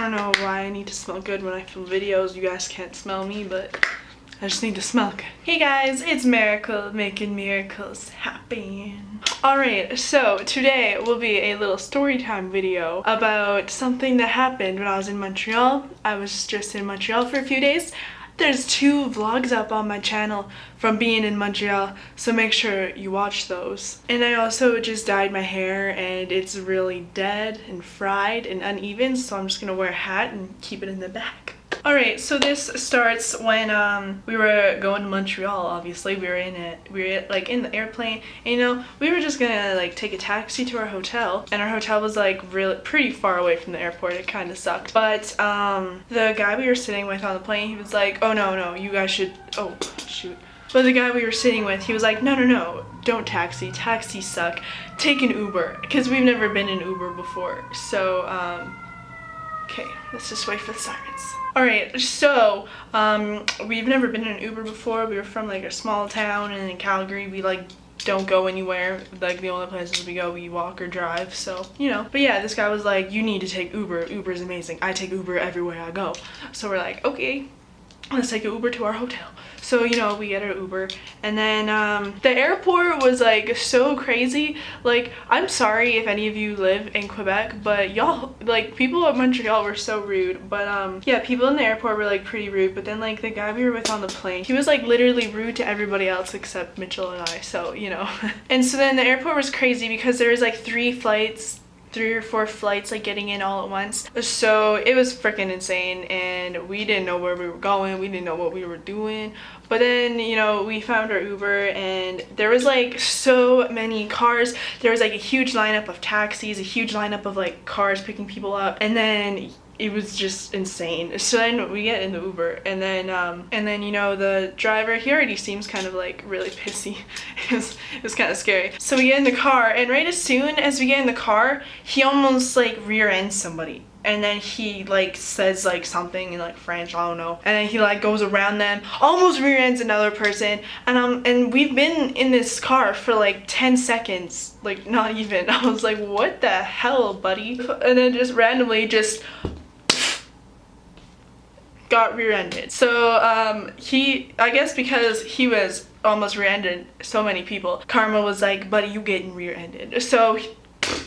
I don't know why I need to smell good when I film videos. You guys can't smell me, but I just need to smell good. Hey guys, it's Miracle making miracles happen. Alright, so today will be a little story time video about something that happened when I was in Montreal. I was just in Montreal for a few days. There's 2 vlogs up on my channel from being in Montreal, so make sure you watch those. And I also just dyed my hair and it's really dead and fried and uneven, so I'm just gonna wear a hat and keep it in the back. Alright, so this starts when we were going to Montreal. Obviously we were in the airplane, and you know, we were just gonna like take a taxi to our hotel, and our hotel was like really pretty far away from the airport. It kind of sucked, but the guy we were sitting with on the plane, he was like, oh no, you guys should, oh shoot. But the guy we were sitting with, he was like, no, don't taxi, taxis suck, take an Uber, because we've never been in Uber before. So okay, let's just wait for the sirens. Alright, so we've never been in an Uber before. We were from like a small town, and in Calgary we like don't go anywhere. Like the only places we go, we walk or drive, so you know. But yeah, this guy was like, you need to take Uber. Uber's amazing. I take Uber everywhere I go. So we're like, okay, let's take an Uber to our hotel. So, you know, we get our Uber, and then the airport was like so crazy. Like, I'm sorry if any of you live in Quebec, but y'all, like, people at Montreal were so rude. But yeah, people in the airport were like pretty rude, but then like the guy we were with on the plane, he was like literally rude to everybody else except Mitchell and I, so you know. And so then the airport was crazy because there was like 3 or 4 flights like getting in all at once, so it was freaking insane, and we didn't know where we were going, we didn't know what we were doing. But then, you know, we found our Uber, and there was like so many cars. There was like a huge lineup of taxis, a huge lineup of like cars picking people up, and then it was just insane. So then we get in the Uber, and then you know, the driver, he already seems kind of like really pissy. It was kind of scary. So we get in the car, and right as soon as we get in the car, he almost like rear ends somebody. And then he like says like something in like French, I don't know, and then he like goes around them, almost rear ends another person, and we've been in this car for like 10 seconds, like not even. I was like, what the hell, buddy? And then just randomly just got rear-ended. So I guess because he was almost rear-ended so many people, Karma was like, buddy, you getting rear-ended. So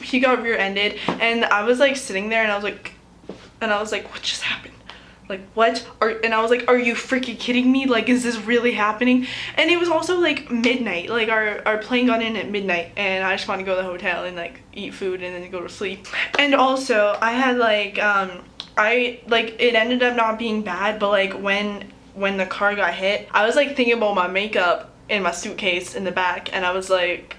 he got rear-ended, and I was like sitting there, and I was like, what just happened? Like, what? And I was like, are you freaking kidding me? Like, is this really happening? And it was also like midnight. Like our plane got in at midnight, and I just want to go to the hotel and like eat food and then go to sleep. And also I had like it ended up not being bad, but like when the car got hit, I was like thinking about my makeup in my suitcase in the back, and I was like,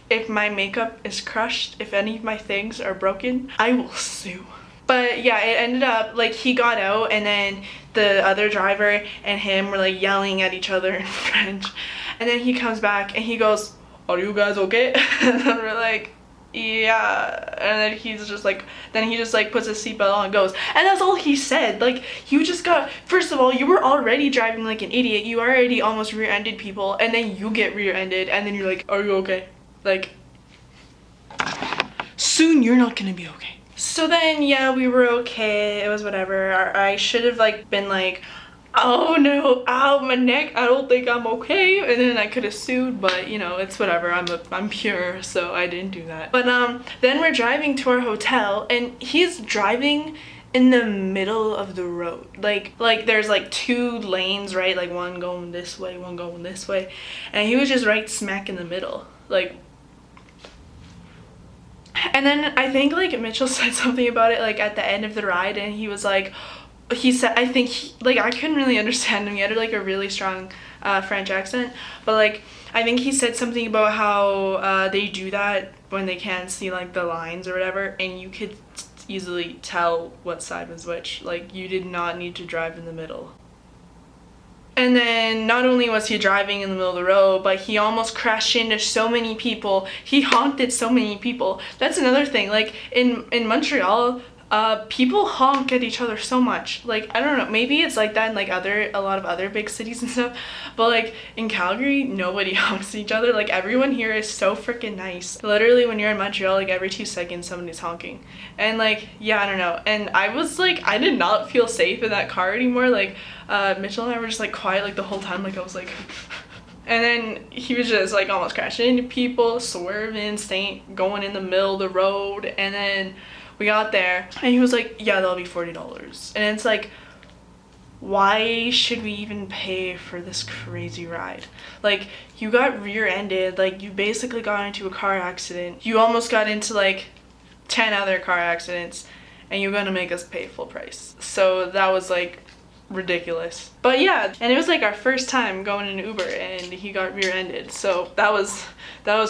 if my makeup is crushed, if any of my things are broken, I will sue. But yeah, it ended up like he got out, and then the other driver and him were like yelling at each other in French, and then he comes back and he goes, are you guys okay? And then we're like, yeah. And then he just puts his seatbelt on and goes, and that's all he said. Like, you just got, first of all, you were already driving like an idiot, you already almost rear-ended people, and then you get rear-ended, and then you're like, are you okay? Like, soon you're not gonna be okay. So then, yeah, we were okay, it was whatever. I should have like been like, oh no, ow, my neck, I don't think I'm okay, and then I could have sued, but you know, it's whatever. I'm pure, so I didn't do that. But then we're driving to our hotel, and he's driving in the middle of the road. Like there's like 2 lanes, right? Like one going this way, one going this way, and he was just right smack in the middle. Like, and then I think like Mitchell said something about it like at the end of the ride, and he was like, he said, I think I couldn't really understand him. He had like a really strong French accent, but like I think he said something about how they do that when they can't see like the lines or whatever, and you could easily tell what side was which. Like, you did not need to drive in the middle. And then not only was he driving in the middle of the road, but he almost crashed into so many people. He honked at so many people. That's another thing. Like in Montreal, people honk at each other so much. Like, I don't know, maybe it's like that in like a lot of other big cities and stuff, but like in Calgary, nobody honks at each other. Like, everyone here is so freaking nice. Literally, when you're in Montreal, like every 2 seconds somebody's honking. And like, yeah, I don't know. And I was like, I did not feel safe in that car anymore. Like, Mitchell and I were just like quiet like the whole time. Like, I was like and then he was just like almost crashing into people, swerving, staying, going in the middle of the road. And then we got there and he was like, yeah, that'll be $40. And it's like, why should we even pay for this crazy ride? Like, you got rear-ended, like you basically got into a car accident. You almost got into like 10 other car accidents and you're gonna make us pay full price. So that was like ridiculous. But yeah, and it was like our first time going in Uber and he got rear-ended, so that was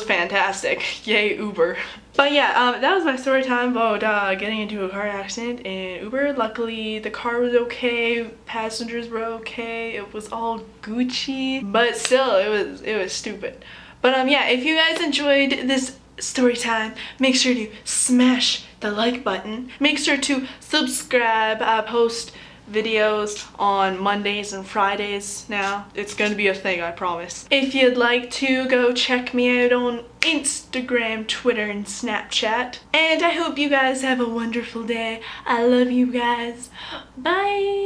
fantastic. Yay, Uber. But yeah, that was my story time about getting into a car accident in Uber. Luckily the car was okay, passengers were okay, it was all Gucci, but still it was stupid. But yeah, if you guys enjoyed this story time, make sure to smash the like button, make sure to subscribe. I post videos on Mondays and Fridays now. It's gonna be a thing, I promise. If you'd like to, go check me out on Instagram, Twitter, and Snapchat. And I hope you guys have a wonderful day. I love you guys. Bye!